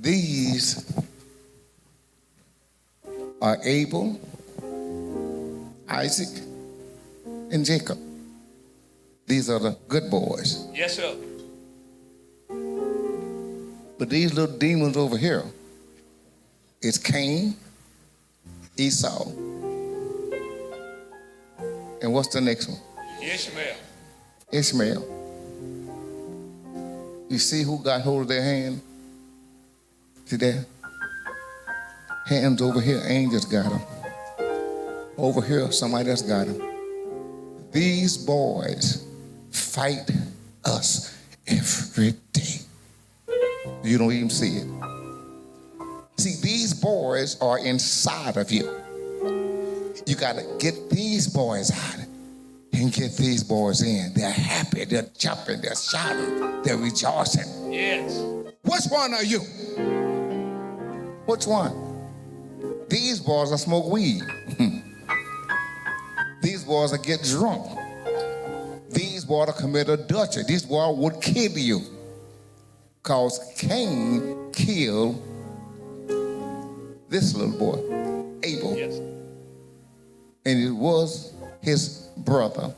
These are Abel, Isaac, and Jacob. These are the good boys. Yes, sir. But these little demons over here is Cain, Esau, and what's the next one? Ishmael. Ishmael. You see who got hold of their hand? See that? Hands over here, angels got them. Over here, somebody else got them. These boys fight us every day. You don't even see it. See, these boys are inside of you. You got to get these boys out and get these boys in. They're happy, they're jumping, they're shouting, they're rejoicing. Yes. Which one are you? Which one? These boys will smoke weed. These boys will get drunk. These boys will commit adultery. These boys would kill you. Because Cain killed this little boy, Abel. Yes. And it was his brother.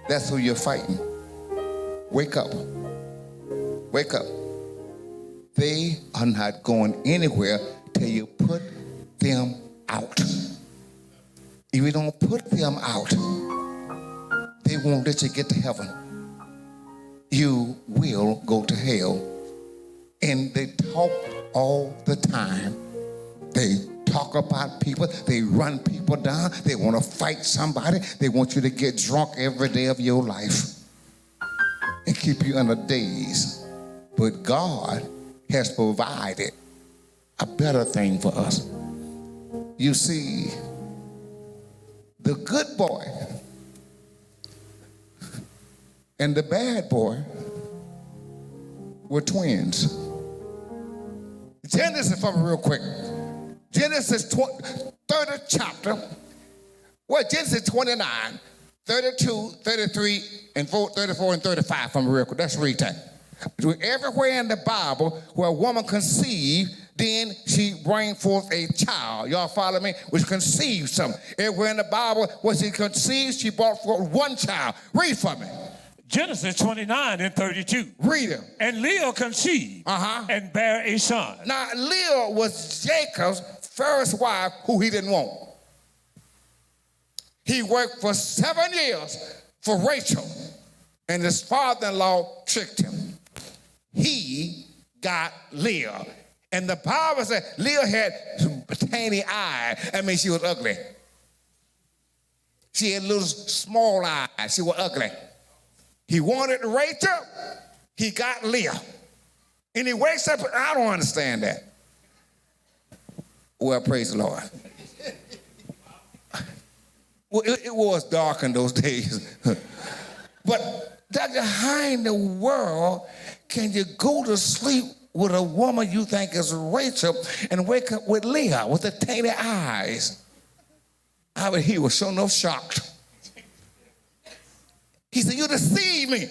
That's who you're fighting. Wake up. Wake up. They are not going anywhere till you put them out. If you don't put them out, they won't let you get to heaven. You will go to hell. And they talk all the time. They talk about people. They run people down. They want to fight somebody. They want you to get drunk every day of your life and keep you in a daze. But God has provided a better thing for us. You see, the good boy and the bad boy were twins. Genesis, for me real quick. Genesis 30th chapter. Well, Genesis 29, 32, 33, and 34 and 35 from real quick. Let's read that. Everywhere in the Bible where a woman conceived, then she bring forth a child. Y'all follow me? Which conceived something. Everywhere in the Bible where she conceived, she brought forth one child. Read for me. Genesis 29 and 32. Read it. And Leah conceived and bare a son. Now, Leah was Jacob's first wife who he didn't want. He worked for 7 years for Rachel, and his father-in-law tricked him. He got Leah. And the Bible said Leah had tiny eyes. I mean, she was ugly. She had little small eyes. She was ugly. He wanted Rachel. He got Leah. And he wakes up, I don't understand that. Well, praise the Lord. Well, it was dark in those days. But how in the world can you go to sleep with a woman you think is Rachel and wake up with Leah with the tiny eyes? I mean, he was so no shocked. He said, you deceived me.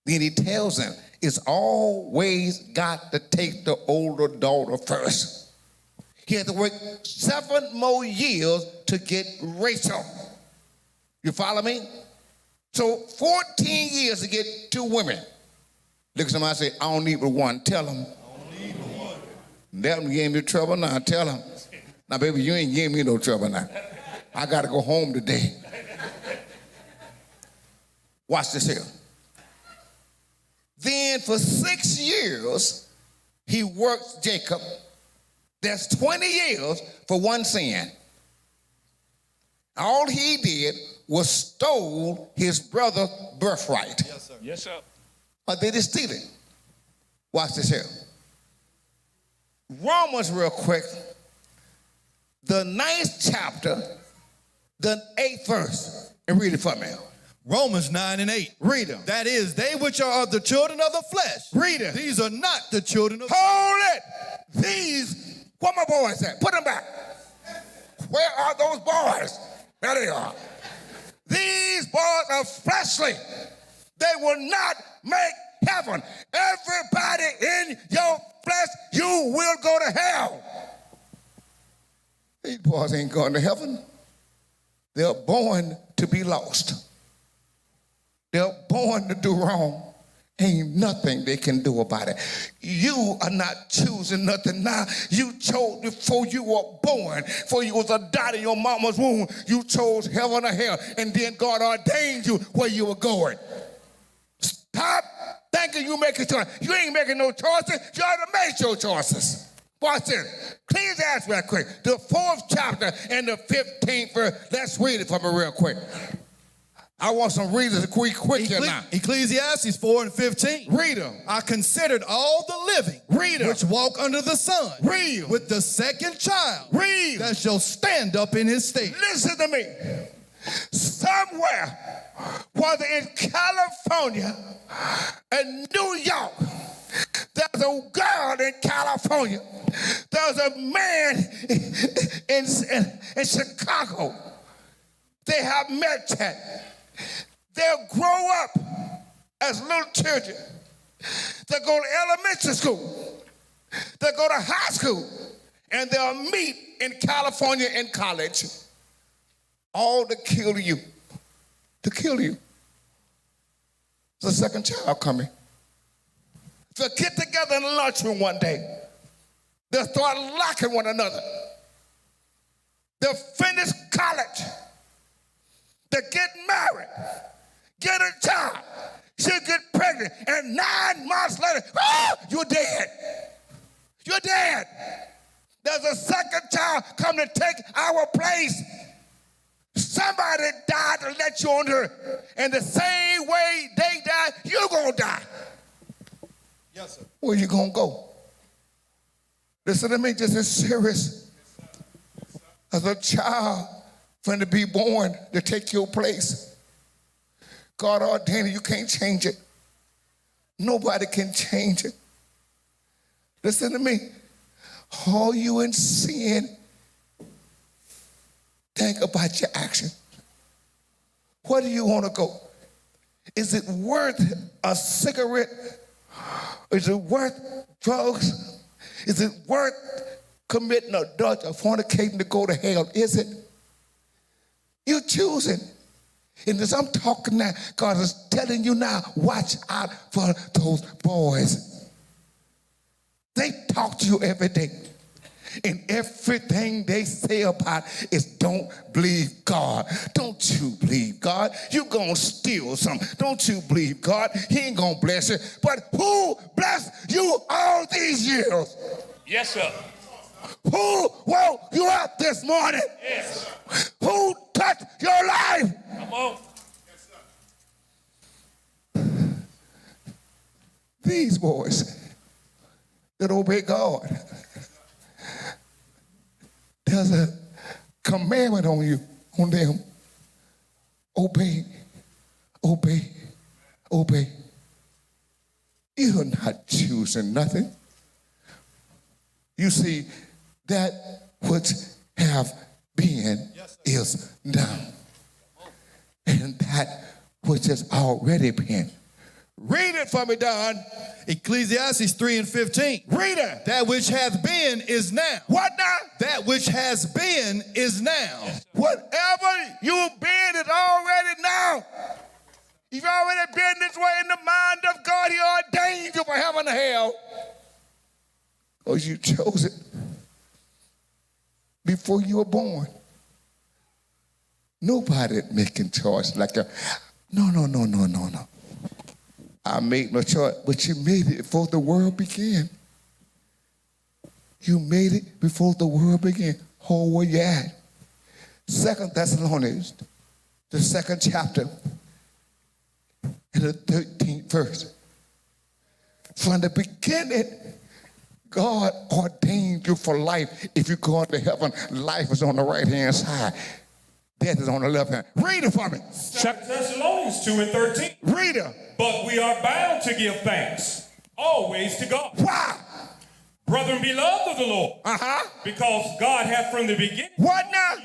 Then he tells him, it's always got to take the older daughter first. He had to work 7 more years to get Rachel. You follow me? So 14 years to get 2 women. Look at somebody and say, I don't need but one. Tell them. I don't need but one. That one gave me trouble now. Tell them. Now, baby, you ain't giving me no trouble now. I got to go home today. Watch this here. Then for 6 years, he worked Jacob. That's 20 years for one sin. All he did was stole his brother's birthright. Yes, sir. Yes, sir. Or did he steal it? Watch this here. Romans, real quick. The 9th chapter, the 8th verse. And read it for me. Romans 9 and 8. Read them. That is, they which are of the children of the flesh. Read it. These are not the children of... Hold it. These, where my boys at? Put them back. Where are those boys? There they are. These boys are fleshly. They will not make heaven. Everybody in your flesh boys ain't going to heaven. They're born to be lost. They're born to do wrong. Ain't nothing they can do about it. You are not choosing nothing now. You chose before you were born, before you was a dot in your mama's womb. You chose heaven or hell, and then God ordained you where you were going. Stop thinking you making choices. You ain't making no choices. You already made your choices. Watch this. Please ask real quick. The 4th chapter and the 15th verse. Let's read it for me real quick. I want some readers quick here now. Ecclesiastes 4 and 15. Read them. I considered all the living Read them. which walk under the sun. Read them. With the second child Read. that shall stand up in his state. Listen to me. Somewhere, whether in California and New York, there's a girl in California. There's a man in Chicago. They have met that. They'll grow up as little children. They'll go to elementary school. They'll go to high school. And they'll meet in California in college. All to kill you. To kill you. The second child coming. They'll get together in the lunchroom one day. They'll start locking one another. They'll finish college. They'll get married. Get a job. She'll get pregnant. And 9 months later, you're dead. You're dead. There's a second child come to take our place. Somebody died to let you on her. And the same way they died, you're going to die. Yes, sir. Where you going to go? Listen to me, just as serious as a child going to be born to take your place. God ordained it, you can't change it. Nobody can change it. Listen to me. All you in sin, think about your action. Where do you want to go? Is it worth a cigarette? Is it worth drugs? Is it worth committing adultery or fornicating to go to hell? Is it? You're choosing. And as I'm talking now, God is telling you now, watch out for those boys. They talk to you every day. And everything they say about is don't believe God. Don't you believe God? You're going to steal something. Don't you believe God? He ain't going to bless you. But who blessed you all these years? Yes, sir. Who woke you up this morning? Yes. Who touched your life? Come on. These boys that obey God. There's a commandment on you, on them. Obey, obey, obey. You're not choosing nothing. You see, that which have been is now. And that which has already been. Read it for me, Don. Ecclesiastes 3 and 15. Read it. That which hath been is now. What now? That which has been is now. Whatever you've been is already now. You've already been this way in the mind of God. He ordained you for heaven and hell. Because you chose it before you were born. Nobody making choice like a, no. I made no choice, but you made it before the world began. You made it before the world began. Oh, where you at? 2 Thessalonians, the 2nd chapter, and the 13th verse. From the beginning, God ordained you for life. If you go into heaven, life is on the right-hand side. Death is on the left hand. Read it for me. 2 Thessalonians 2 and 13. Read it. But we are bound to give thanks always to God. Why? Brethren, beloved of the Lord. Because God hath from the beginning. What now?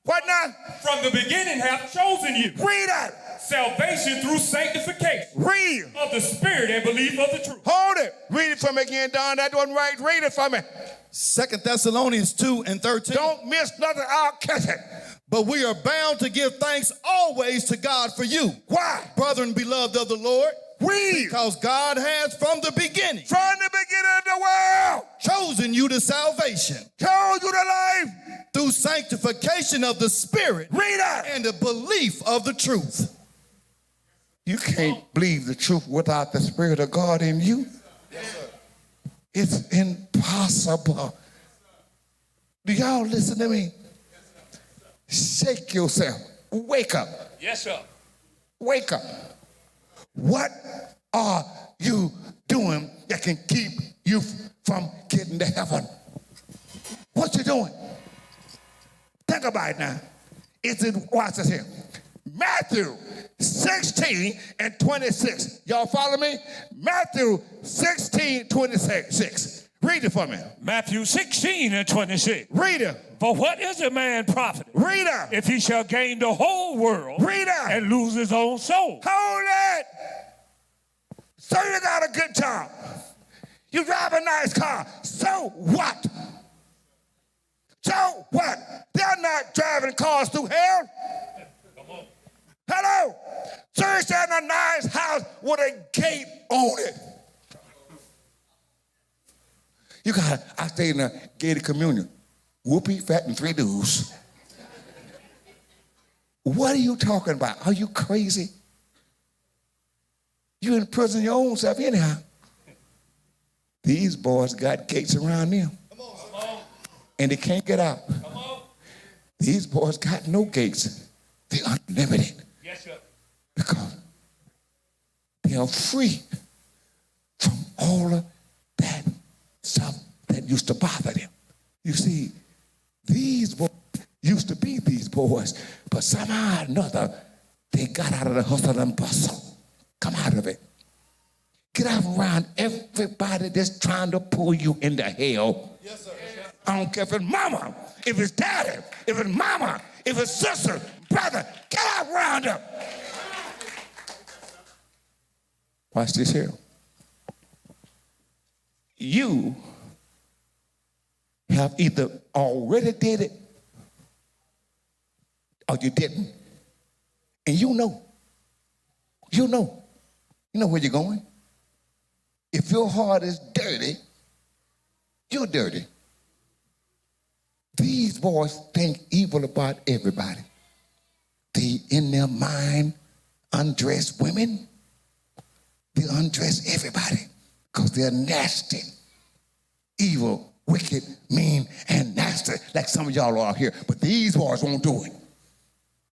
What now? From the beginning hath chosen you. Read it. Salvation through sanctification. Read. Of the Spirit and belief of the truth. Hold it. Read it it for me again, Don. That wasn't right. Read it for me. 2 Thessalonians 2 and 13. Don't miss nothing. I'll catch it. But we are bound to give thanks always to God for you. Why? Brethren, beloved of the Lord. Read. Because God has from the beginning From the beginning of the world. chosen you to salvation Chose you to life. through sanctification of the Spirit Read it. and the belief of the truth. You can't believe the truth without the Spirit of God in you. It's impossible. Do y'all listen to me? Shake yourself. Wake up. Yes, sir. Wake up. What are you doing that can keep you from getting to heaven? What you doing? Think about it now. Watch this here. Matthew 16 and 26. Y'all follow me? Matthew 16, 26. Read it for me. Matthew 16 and 26. Read it. For what is a man profited Read it. if he shall gain the whole world Read it. and lose his own soul? Hold it. So you got a good job. You drive a nice car. So what? So what? They're not driving cars through hell. Hello? Church in a nice house with a gate on it. I stayed in a gated communion. Whoopee, fat, and 3 dudes. What are you talking about? Are you crazy? You in prison your own self anyhow. These boys got gates around them. Come on. And they can't get out. Come on. These boys got no gates. They're unlimited. Yes, sir. Because they are free from all of that stuff that used to bother them. You see, these boys used to be these boys, but somehow or another, they got out of the hustle and bustle. Come out of it. Get out around everybody that's trying to pull you into hell. Yes, sir. I don't care if it's mama, if it's daddy, if it's mama, if it's sister, brother, get out around them. Watch this here. You have either already did it or you didn't. And you know where you're going. If your heart is dirty, you're dirty. These boys think evil about everybody. They, in their mind, undress women. They undress everybody because they're nasty, evil, wicked, mean, and nasty, like some of y'all are here. But these boys won't do it.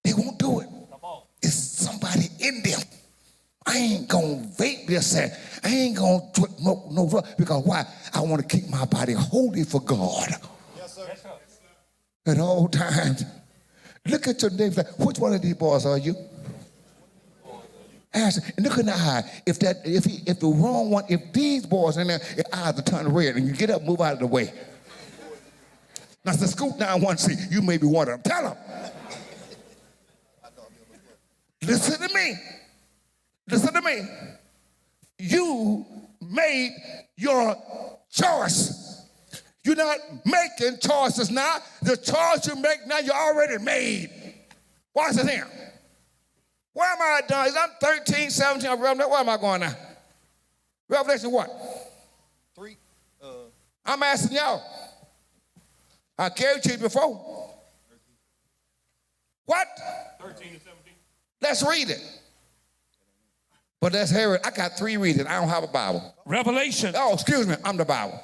They won't do it. It's somebody in them. I ain't gonna vape this. I ain't gonna smoke no drug because why? I want to keep my body holy for God. Yes, sir. At all times. Look at your neighbor. Which one of these boys are you? Ask, and look in the eye. If the wrong one, if these boys in there, your eyes are turning red, and you get up, move out of the way. Now, so scoot down one seat. You may be one of them. Tell them. Listen to me. Listen to me. You made your choice. You're not making choices now. The choice you make now, you already made. Watch this here. Where am I done? I'm 13, 17, where am I going now? Revelation what? 3. I'm asking y'all. I gave to you before. What? 13 and 17. Let's read it. But let's hear it. I got 3 readings. I don't have a Bible. Revelation. Oh, excuse me. I'm the Bible.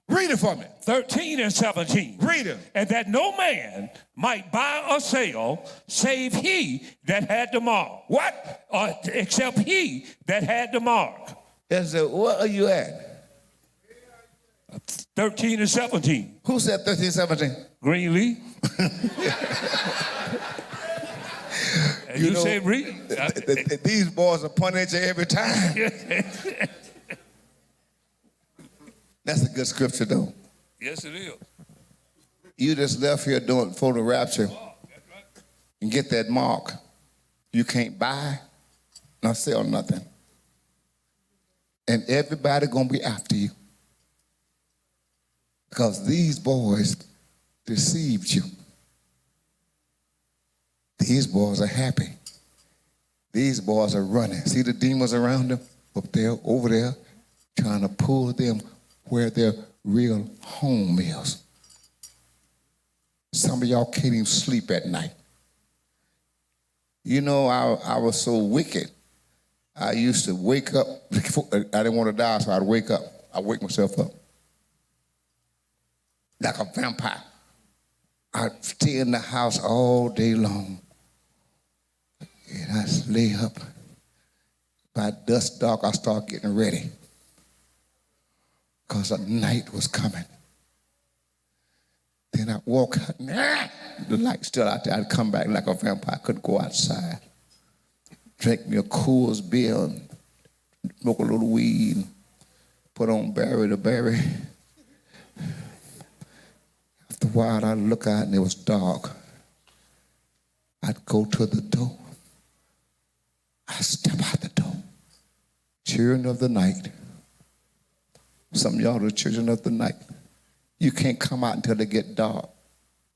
Read it for me. 13 and 17. Read it. And that no man might buy or sell save he that had the mark. What? Except he that had the mark. And so, what are you at? 13 and 17. Who said 13, 17? Greenlee. And you said read. These boys are punting you every time. That's a good scripture, though. Yes, it is. You just left here doing for the rapture and get that mark. You can't buy nor sell nothing. And everybody gonna be after you. Because these boys deceived you. These boys are happy. These boys are running. See the demons around them? Up there, over there, trying to pull them where their real home is. Some of y'all can't even sleep at night. You know, I was so wicked. I used to wake up. I didn't want to die, so I'd wake up. I'd wake myself up. Like a vampire. I'd stay in the house all day long. And I'd lay up. By dusk dark, I start getting ready. Because the night was coming. Then I'd walk out, the light's still out there. I'd come back like a vampire. I couldn't go outside. Drink me a Coors beer, and smoke a little weed, put on Barry to Barry. After a while, I'd look out and it was dark. I'd go to the door. I'd step out the door. Children of the night. Some of y'all are children of the night. You can't come out until it get dark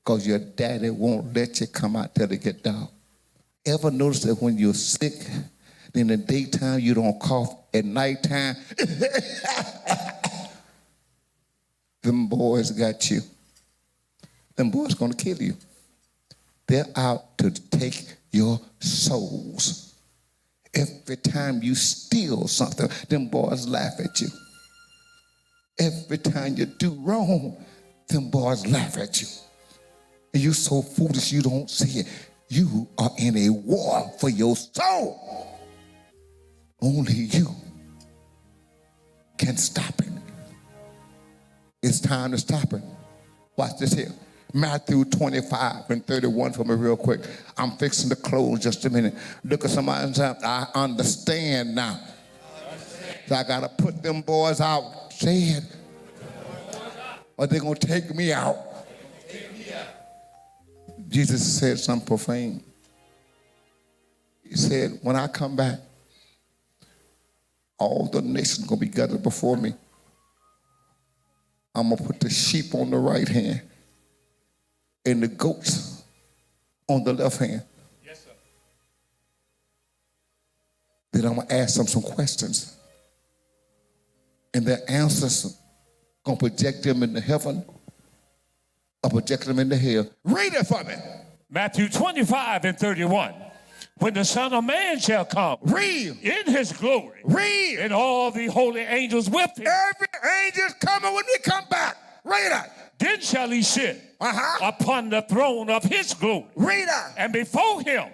because your daddy won't let you come out till it get dark. Ever notice that when you're sick, in the daytime you don't cough, at nighttime, them boys got you. Them boys gonna kill you. They're out to take your souls. Every time you steal something, them boys laugh at you. Every time you do wrong, them boys laugh at you. And you're so foolish you don't see it. You are in a war for your soul. Only you can stop it. It's time to stop it. Watch this here. Matthew 25 and 31 for me real quick. I'm fixing to close just a minute. Look at somebody and say, I understand now. So I got to put them boys out. Say it. Or they're going to take me out. Jesus said something profane. He said, when I come back, all the nations going to be gathered before me. I'm going to put the sheep on the right hand and the goats on the left hand. Yes, sir. Then I'm going to ask them some questions. And their answers going to project them into heaven or project them into hell. Read it for me. Matthew 25 and 31. When the Son of Man shall come. Read. In his glory. Read. And all the holy angels with him. Every angel's coming when we come back. Read it. Then shall he sit upon the throne of his glory. Read it. And before him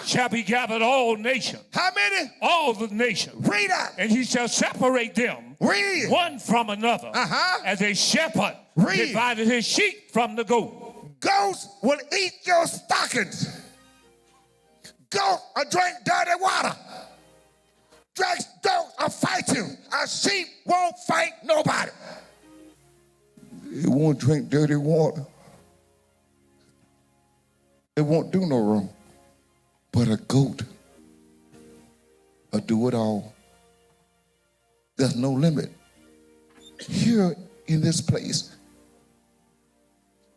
shall be gathered all nations. How many? All the nations. Read it. And he shall separate them one from another as a shepherd divided his sheep from the goat. Goats will eat your stockings. Goats will drink dirty water. Goats will fight you. A sheep won't fight nobody. It won't drink dirty water. It won't do no wrong. But a goat will do it all. There's no limit. Here in this place,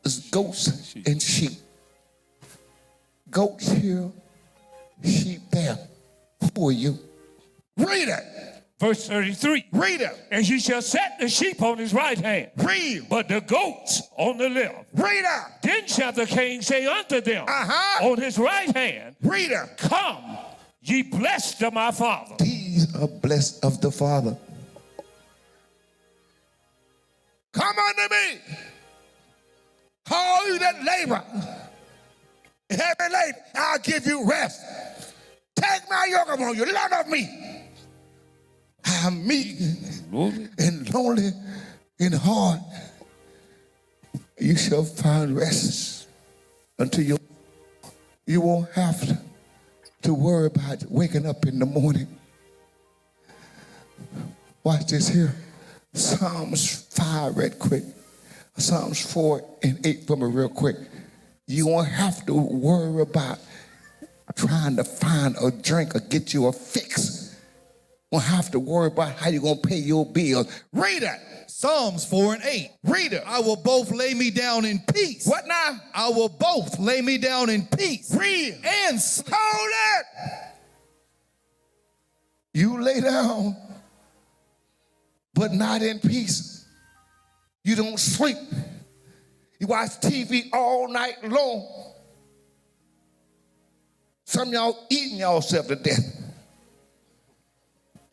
there's goats and sheep. Goats here, sheep there. Who are you? Read it. Verse 33. Read it. And he shall set the sheep on his right hand. Read. But the goats on the left. Read it. Then shall the king say unto them on his right hand. Read it. Come, ye blessed of my Father. These are blessed of the Father. Come unto me, all you that labor, heavy laden, I'll give you rest. Take my yoke upon you, learn of me. I'm meek and lonely in heart. You shall find rest until you won't have to worry about waking up in the morning. Watch this here. Psalms 5 real quick. Psalms 4 and 8 for me real quick. You won't have to worry about trying to find a drink or get you a fix. Won't have to worry about how you're going to pay your bills. Read it. Psalms 4 and 8. Read it. I will both lay me down in peace. What now? I will both lay me down in peace. Read. And sleep. Hold it. You lay down, but not in peace. You don't sleep. You watch TV all night long. Some of y'all eating yourself to death.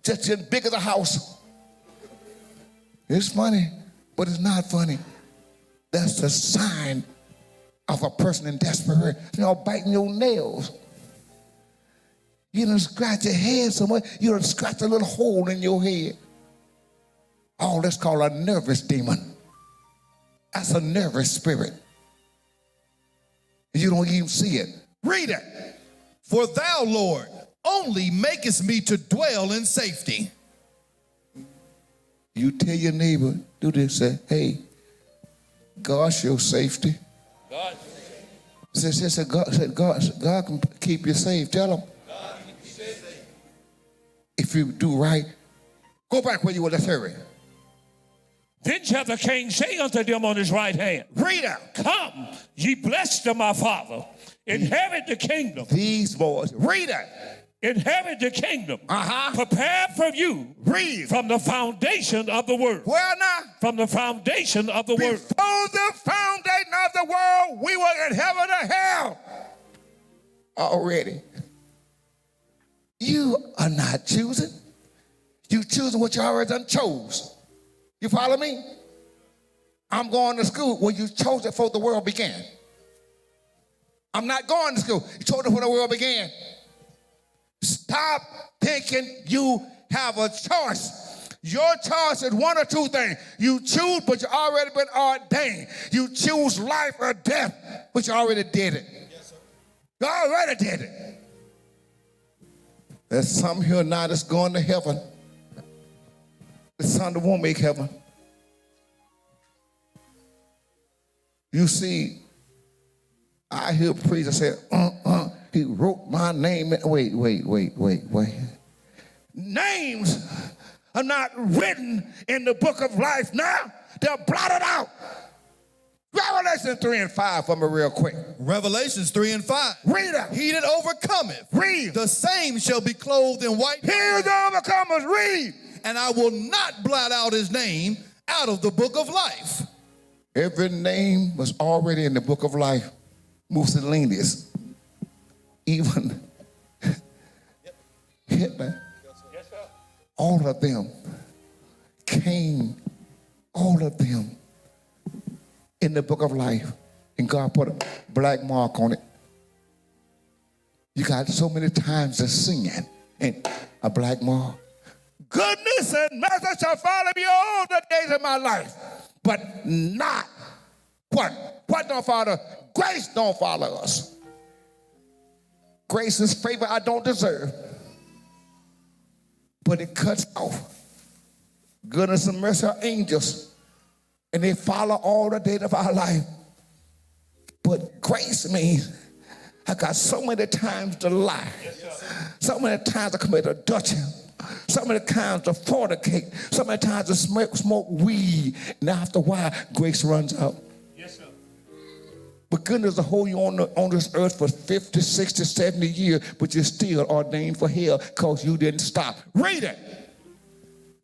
Just as big as a house. It's funny, but it's not funny. That's a sign of a person in desperation. You're biting your nails. You done scratch your head somewhere. You done scratch a little hole in your head. Oh, that's called a nervous demon. That's a nervous spirit. You don't even see it. Read it. For thou, Lord, only makest me to dwell in safety. You tell your neighbor, do this, say, hey, God's your safety. God. God can keep you safe. Tell him. God keep you safe. If you do right, go back where you were. Let's hurry. Then shall the king say unto them on his right hand, Read out. Come, ye blessed of my father, inherit the kingdom. These boys, read it. Inherit the kingdom. Uh-huh. Prepared for you. Read. From the foundation of the world. Where now? From the foundation of the world. Before the foundation of the world, we were in heaven or hell. Already. You are not choosing. You choosing what you already done chose. You follow me? I'm going to school. Well, you chose it before the world began. I'm not going to school. You chose it before the world began. Stop thinking you have a choice. Your choice is one or two things. You choose, but you already been ordained. You choose life or death, but you already did it. Yes, sir. You already did it. There's some here now that's going to heaven. The son that won't make heaven. You see, I hear a preacher say, he wrote my name. Wait. Names are not written in the book of life now. They're blotted out. Revelation 3 and 5 for me real quick. Revelations 3 and 5. Read it. He that overcometh. Read. The same shall be clothed in white. Here's the overcomers. Read. And I will not blot out his name out of the book of life. Every name was already in the book of life. Mussolini's. Even Hitler. Yes, sir. All of them. Cain. All of them. In the book of life. And God put a black mark on it. You got so many times of sin and a black mark. Goodness and mercy shall follow me all the days of my life. But not what? What don't follow? Grace don't follow us. Grace is favor I don't deserve. But it cuts off. Goodness and mercy are angels. And they follow all the days of our life. But grace means I got so many times to lie. Yes, so many times I commit adultery. So many times to fornicate. So many times to smoke weed. And after a while, grace runs out. Yes, sir. But goodness will hold you on this earth for 50, 60, 70 years, but you're still ordained for hell because you didn't stop. Read it.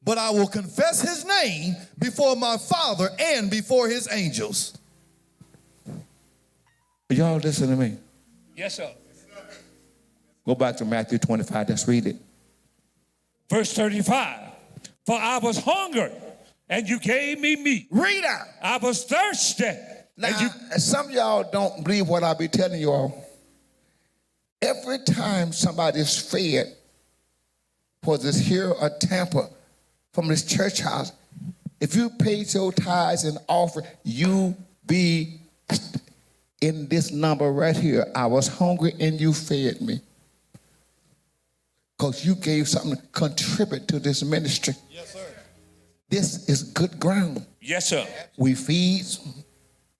But I will confess his name before my Father and before his angels. Y'all listen to me. Yes, sir. Go back to Matthew 25. Let's read it. Verse 35. For I was hungry, and you gave me meat. Read out. I was thirsty. Now, some of y'all don't believe what I be telling you all. Every time somebody's fed, whether it's here or Tampa, from this church house, if you paid your tithes and offering, you be in this number right here. I was hungry and you fed me. Because you gave something to contribute to this ministry. Yes, sir. This is good ground. Yes, sir. We feed,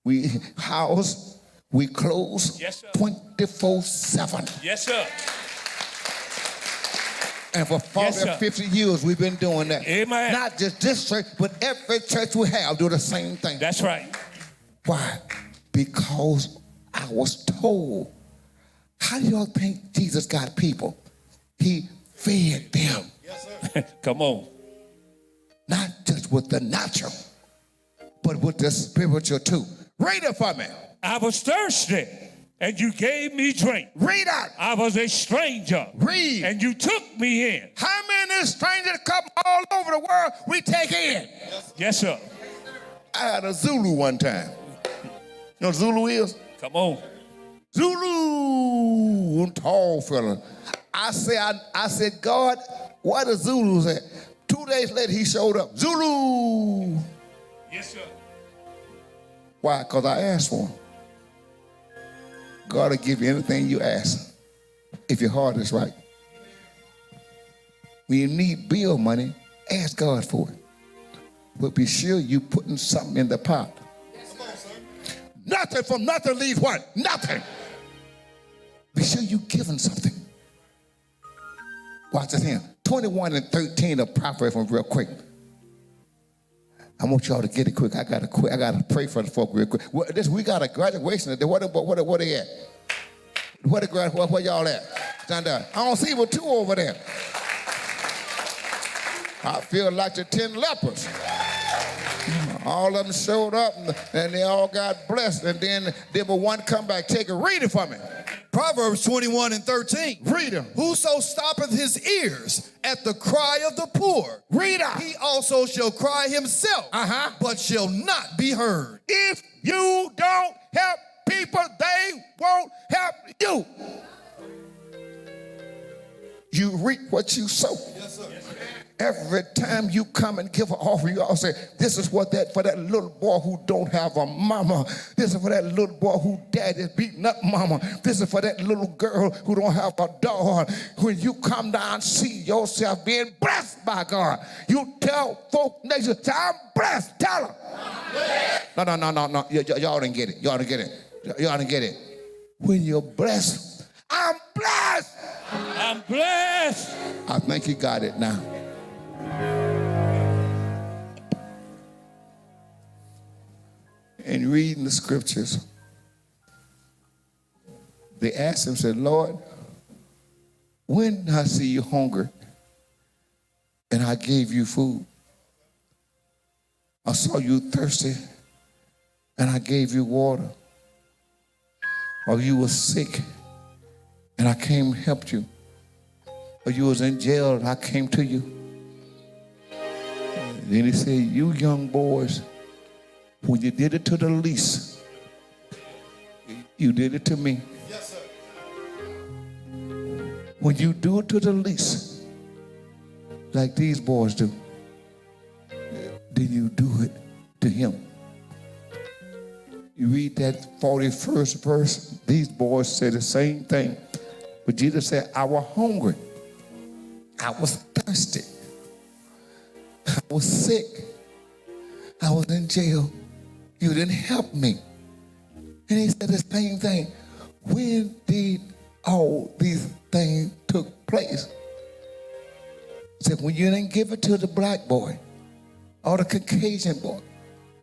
we house, we close. Yes, sir. 24/7. Yes, sir. And for 40 Yes, or sir. 50 years, we've been doing that. Amen. Not just this church, but every church we have do the same thing. That's right. Why? Because I was told. How do y'all think Jesus got people? He fed them. Yes, sir. Come on. Not just with the natural, but with the spiritual too. Read it for me. I was thirsty, and you gave me drink. Read it. I was a stranger. Read. And you took me in. How many strangers come all over the world we take in? Yes, sir. I had a Zulu one time. You know what Zulu is? Come on. Zulu, tall fella. I said, God, where the Zulus at? 2 days later, he showed up. Zulu. Yes, sir. Why? Because I asked for him. God will give you anything you ask if your heart is right. When you need bill money, ask God for it. But be sure you're putting something in the pot. Nothing from nothing leaves what? Nothing. Be sure you're giving something. Watch this here. 21 and 13 of Proverbs real quick. I want y'all to get it quick. I gotta pray for the folk real quick. We got a graduation. What they at? Where y'all at? Down there. I don't see but 2 over there. I feel like the 10 lepers. All of them showed up and they all got blessed. And then there was one come back. Take it. Read it for me. Proverbs 21 and 13. Read it. Whoso stoppeth his ears at the cry of the poor, Read it. he also shall cry himself, but shall not be heard. If you don't help people, they won't help you. You reap what you sow. Yes, sir. Every time you come and give an offering, you all say, this is what for that little boy who don't have a mama. This is for that little boy who daddy's beating up mama. This is for that little girl who don't have a dog. When you come down, see yourself being blessed by God. You tell folk nation, say, I'm blessed. Tell them. No. Y'all didn't get it. Y'all didn't get it. When you're blessed, I'm blessed. I'm blessed. I think you got it now. And reading the scriptures, they asked him, said, Lord, when I see you hungry and I gave you food, I saw you thirsty and I gave you water, or you were sick and I came and helped you, or you was in jail and I came to you. And then he said, you young boys, when you did it to the least, you did it to me. Yes, sir. When you do it to the least, like these boys do, then you do it to him. You read that 41st verse, these boys say the same thing. But Jesus said, I was hungry. I was thirsty. I was sick. I was in jail. You didn't help me. And he said the same thing. When did all these things took place? He said, when you didn't give it to the black boy, or the Caucasian boy,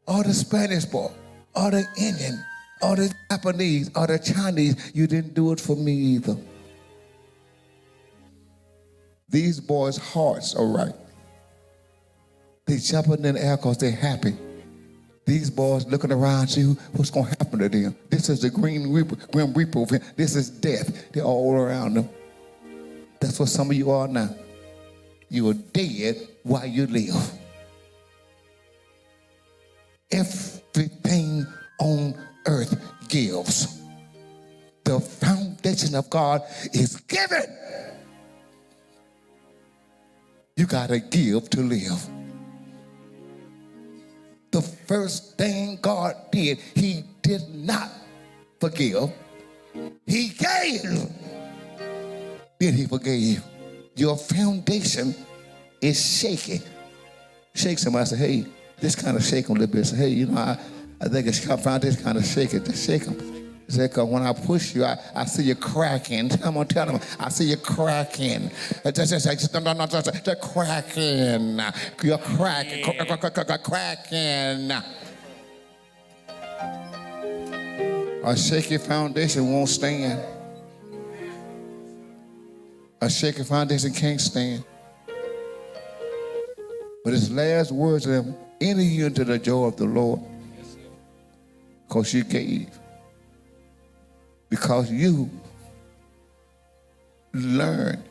or the Spanish boy, or the Indian, or the Japanese, or the Chinese, you didn't do it for me either. These boys' hearts are right. They jumping in the air because they're happy. These boys looking around, see what's going to happen to them. This is the Grim Reaper. This is death. They're all around them. That's what some of you are now. You are dead while you live. Everything on earth gives. The foundation of God is given. You got to give to live. The first thing God did, he did not forgive. He gave. Then he forgave. Your foundation is shaky. Shake somebody, say, hey, this kind of shake them a little bit. Say, hey, I think it's foundation kind of shaky. Just shake them. He said, because when I push you, I see you cracking. I'm going to tell them, I see you cracking. Just cracking. You're cracking. Cracking. A shaky foundation won't stand. A shaky foundation can't stand. But his last words to them, enter you into the joy of the Lord. Because you gave. Because you learned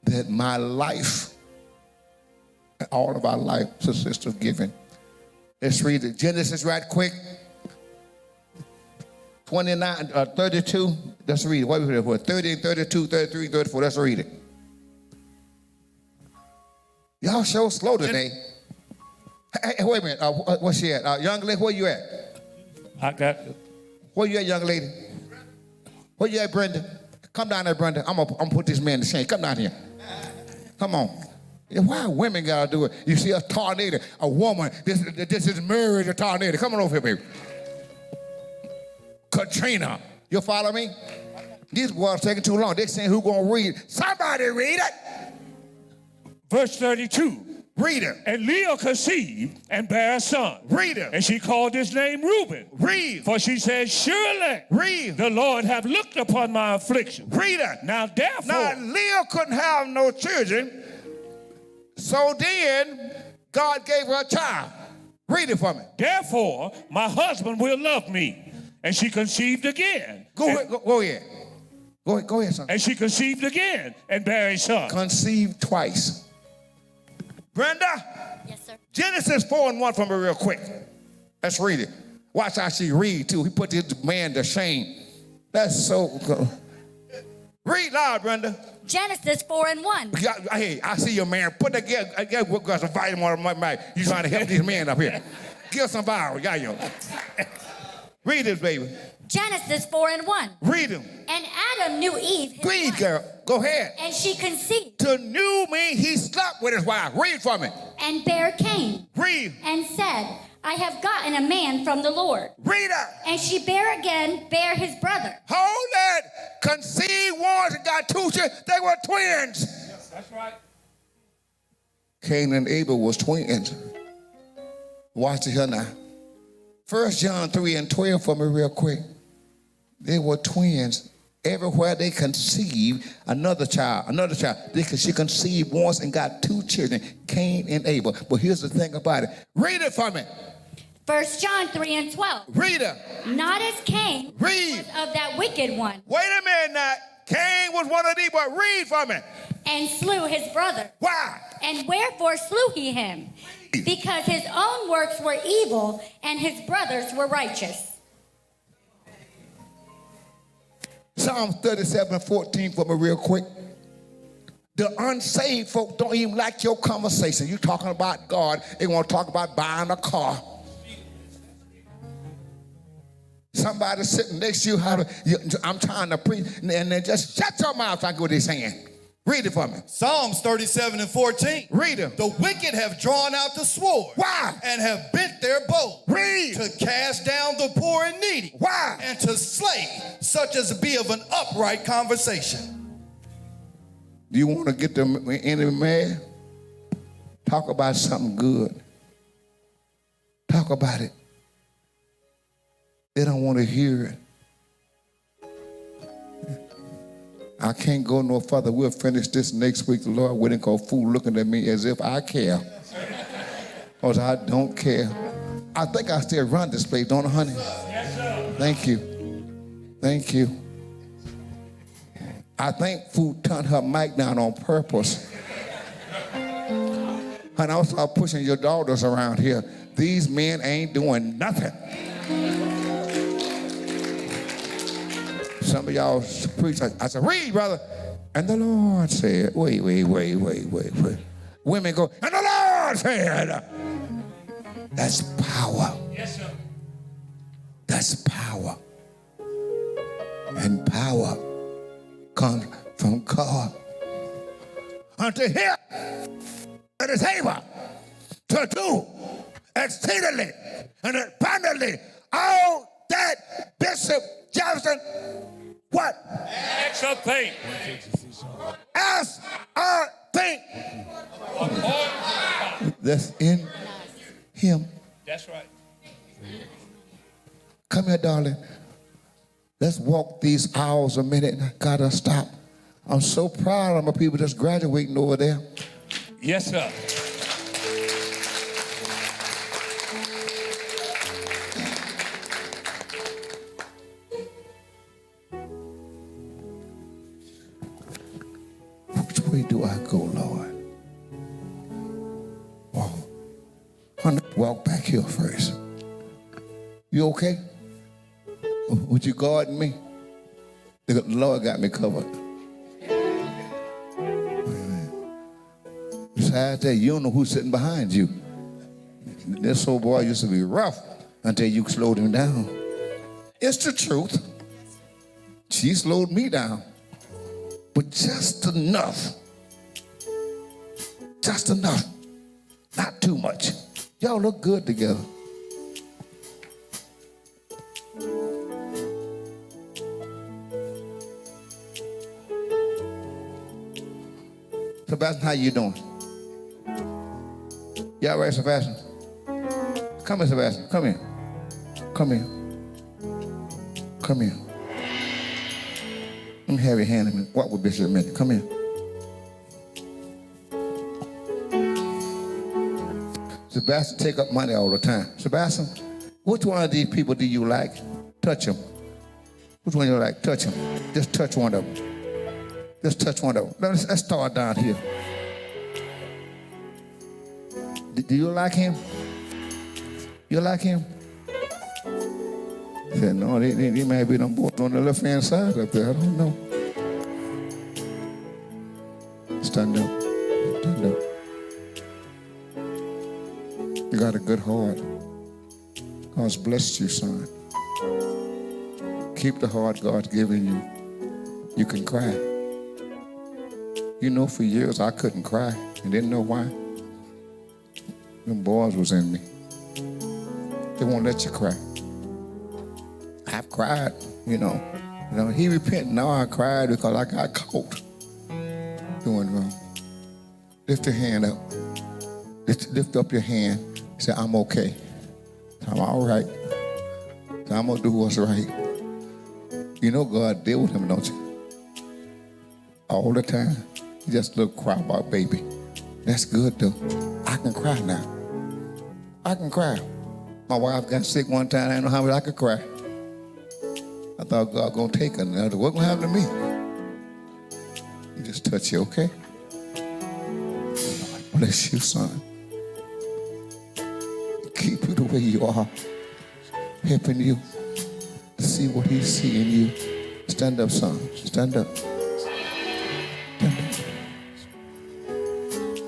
that my life, all of our life, sister, given. Let's read it. Genesis right quick. 29, 32. Let's read it. What are we here for? 30, 32, 33, 34. Let's read it. Y'all so slow today. Hey, wait a minute. What's she at? Young lady, where you at? I got. Where you at, young lady? Where you at, Brenda? Come down there, Brenda. I'm gonna put this man to shame. Come down here. Come on. Why women gotta do it? You see a tornado, a woman. This is Mary the tornado. Come on over here, baby. Katrina. You follow me? These boys taking too long. They saying who gonna read? Somebody read it. Verse 32. Read it. And Leah conceived and bare a son. Read it. And she called his name Reuben. Read. For she said, surely read. The Lord have looked upon my affliction. Read it. Now therefore. Now Leah couldn't have no children. So then God gave her a child. Read it for me. Therefore, my husband will love me. And she conceived again. Go ahead. Go ahead, son. And she conceived again and bare a son. Conceived twice. Brenda? Yes, sir. Genesis 4:1 for me real quick. Let's read it. Watch how she read, too. He put this man to shame. That's so good. Read loud, Brenda. Genesis 4:1. Hey, I see your man. Put that, get some vitamin on my mic. You trying to help these men up here. Give some viral. Got you. Read this, baby. Genesis 4:1. Read them. And Adam knew Eve, his Read, wife, girl. Go ahead. and she conceived. To knew mean he slept with his wife. Read for me. And bare Cain. Read. And said, I have gotten a man from the Lord. Read it. And she bare again, bare his brother. Hold it. Conceived ones and got two children. They were twins. Yes, that's right. Cain and Abel was twins. Watch it here now. 1 John 3:12 for me real quick. They were twins. Everywhere they conceived another child. She conceived once and got two children, Cain and Abel. But here's the thing about it. Read it for me. 1 John 3:12. Read it. Not as Cain Read. was of that wicked one. Wait a minute now. Cain was one of these, but read for me. And slew his brother. Why? And wherefore slew he him? Because his own works were evil and his brothers were righteous. Psalm 37:14 for me real quick. The unsaved folk don't even like your conversation. You talking about God, they want to talk about buying a car. Somebody sitting next to you, I'm trying to preach, and then just shut your mouth. I get what they're saying. Read it for me. Psalms 37:14. Read it. The wicked have drawn out the sword. Why? And have bent their bow. Read. To cast down the poor and needy. Why? And to slay such as be of an upright conversation. Do you want to get the enemy mad? Talk about something good. Talk about it. They don't want to hear it. I can't go no further. We'll finish this next week. The Lord wouldn't go fool looking at me as if I care. Because I don't care. I think I still run this place, don't I, honey? Yes, sir. Thank you. Thank you. I think Food turned her mic down on purpose. And I'll start pushing your daughters around here. These men ain't doing nothing. Some of y'all preach. I said, read, brother. And the Lord said, wait. Women go, and the Lord said. That's power. Yes, sir. That's power. And power comes from God. Unto him that is able to do exceedingly and abundantly all that Bishop Jefferson, what? Acts a thing. As a thing that's in him. That's right. Come here, darling. Let's walk these aisles a minute. I gotta stop. I'm so proud of my people that's graduating over there. Yes, sir. Which way do I go, Lord? Oh, honey, walk back here first. You okay? Would you guard me? The Lord got me covered. Besides that, you don't know who's sitting behind you. This old boy used to be rough until you slowed him down. It's the truth. She slowed me down. But just enough. Just enough. Not too much. Y'all look good together. Sebastian, how you doing? You all right, Sebastian? Come here, Sebastian. Come here. Come here. Come here. Let me have your hand a minute. Walk with Bishop a minute. Come here. Sebastian take up money all the time. Sebastian, which one of these people do you like? Touch him. Which one you like? Touch him. Just touch one of them. Just touch one of them. Let's start down here. Do you like him? You like him? He said, no, they may be on both on the left-hand side up there. I don't know. Stand up. Stand up. You got a good heart. God's blessed you, son. Keep the heart God's given you. You can cry. You know, for years I couldn't cry and didn't know why. Them boys was in me. They won't let you cry. I've cried, you know. He repented. Now I cried because I got caught doing wrong. Lift your hand up. Lift up your hand. Say, I'm okay. I'm all right. I'm going to do what's right. You know God deal with him, don't you? All the time. He just a little cry about baby. That's good, though. I can cry now. I can cry. My wife got sick one time. I didn't know how much I could cry. I thought God going to take her. Now, what's going to happen to me? He just touch you, okay? God bless you, son. Keep you the way you are. Helping you to see what he's seeing in you. Stand up, son. Stand up. Stand up.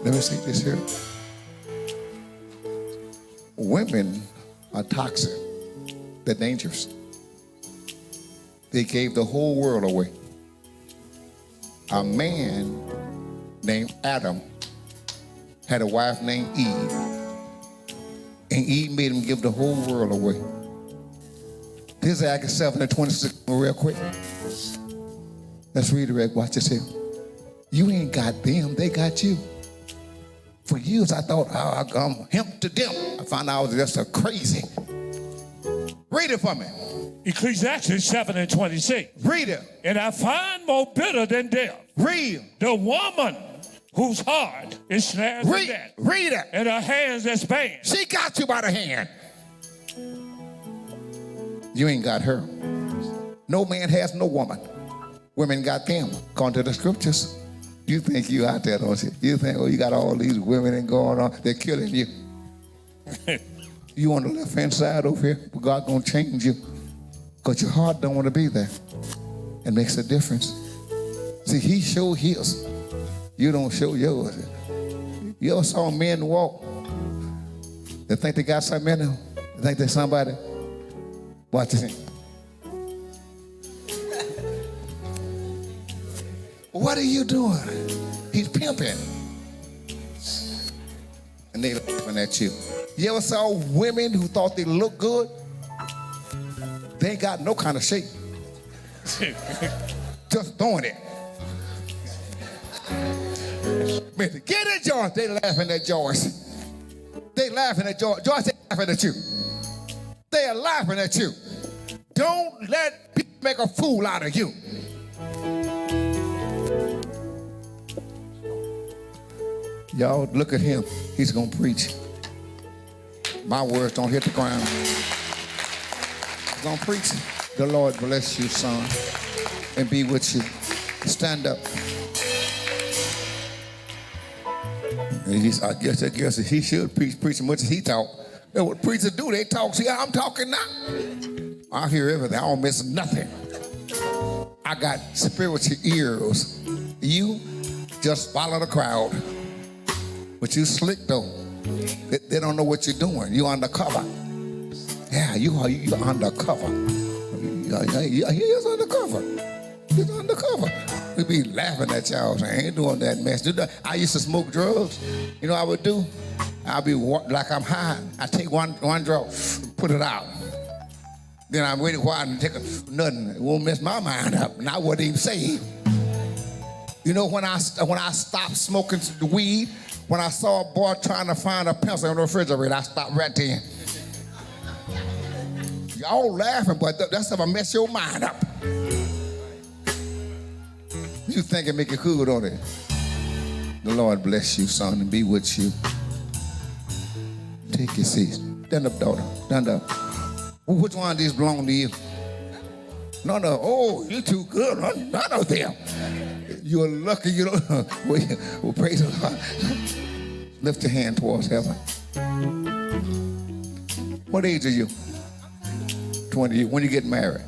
Let me see this here. Women are toxic. They're dangerous. They gave the whole world away. A man named Adam had a wife named Eve. And Eve made him give the whole world away. This is Acts 7:26 real quick. Let's read it. Watch this here. You ain't got them, they got you. For years I thought, I'm him to them. I found out I was just a crazy. Read it for me. Ecclesiastes 7:26. Read it. And I find more bitter than death. Read. The woman whose heart is snares in death. Read it. And her hands is banned. She got you by the hand. You ain't got her. No man has no woman. Women got them, according to the scriptures. You think you out there, don't you? You think, you got all these women and going on. They're killing you. You on the left-hand side over here, but God gonna change you. Because your heart don't want to be there. It makes a difference. See, he showed his. You don't show yours. You ever saw men walk? They think they got something in them. They think they're somebody. Watch this. What are you doing? He's pimping. And they laughing at you. You ever saw women who thought they looked good? They ain't got no kind of shape. Just throwing it. Get it, Joyce. They laughing at Joyce. They laughing at Joyce. Joyce, they laughing at you. They are laughing at you. Don't let people make a fool out of you. Y'all look at him. He's going to preach. My words don't hit the ground. He's going to preach. The Lord bless you, son, and be with you. Stand up. I guess he should preach as much as he talk. That's what preachers do. They talk. See how I'm talking now? I hear everything. I don't miss nothing. I got spiritual ears. You just follow the crowd. But you slick though. They don't know what you're doing. You undercover. Yeah, you're undercover. He's undercover. He's undercover. We be laughing at y'all saying, I ain't doing that mess. I used to smoke drugs. You know what I would do? I'll be like I'm high. I take one drug, put it out. Then I wait a while and take nothing. It won't mess my mind up. And I wouldn't even saved. You know when I stopped smoking the weed, when I saw a boy trying to find a pencil in the refrigerator, I stopped right there. Y'all laughing, but that's gonna mess your mind up. You think it make it cool, don't it? The Lord bless you, son, and be with you. Take your seat. Stand up, daughter. Stand up. Well, which one of these belong to you? None of. Oh, you too good. None of them. You're lucky you don't. Well, praise the Lord. Lift your hand towards heaven. What age are you? 20 years. When you get married?